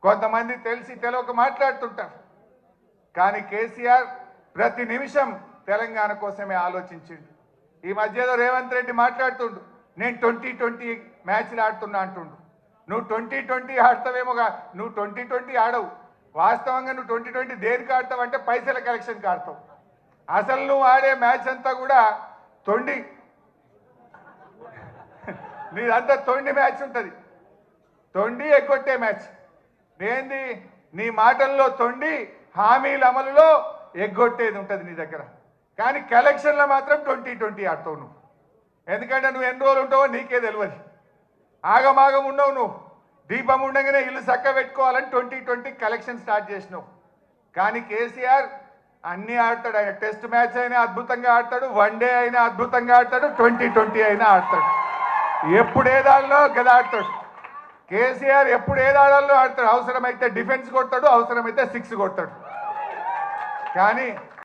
కొంతమంది తెలిసి తెలియక మాట్లాడుతుంటారు. కానీ కేసీఆర్ ప్రతి నిమిషం తెలంగాణ కోసమే ఆలోచించిండు. ఈ మధ్యలో రేవంత్ రెడ్డి మాట్లాడుతుండు, నేను 2020 మ్యాచ్లు ఆడుతున్నా అంటుండు. నువ్వు 2020 ఆడతావేమోగా, నువ్వు 2020 ఆడవు. వాస్తవంగా నువ్వు 2020 దేనికి ఆడతావు అంటే పైసల కలెక్షన్కి ఆడతావు. అసలు నువ్వు ఆడే మ్యాచ్ అంతా కూడా తొండి, నీదంతా తొండి మ్యాచ్ ఉంటుంది. తొండి ఎగ్గొట్టే మ్యాచ్ ఏంది? నీ మాటల్లో తొండి, హామీల అమలులో ఎగ్గొట్టేది ఉంటుంది నీ దగ్గర. కానీ కలెక్షన్లో మాత్రం 2020 ఆడతావు నువ్వు. ఎందుకంటే నువ్వు ఎన్ని రోజులు ఉంటావో నీకే తెలియదు. ఆగమాగం ఉండవు నువ్వు. దీపం ఉండగానే ఇల్లు చక్క పెట్టుకోవాలని 2020 కలెక్షన్ స్టార్ట్ చేసినావు. కానీ కేసీఆర్ అన్నీ ఆడతాడు. ఆయన టెస్ట్ మ్యాచ్ అయినా అద్భుతంగా ఆడతాడు, వన్డే అయినా అద్భుతంగా ఆడతాడు, 2020 అయినా ఆడతాడు. ఎప్పుడు ఏదాల్లో గదా ఆడతాడు కేసీఆర్. ఎప్పుడు ఏదాడాల్లో ఆడతాడు. అవసరమైతే డిఫెన్స్ కొడతాడు, అవసరమైతే 6 కొడతాడు. కానీ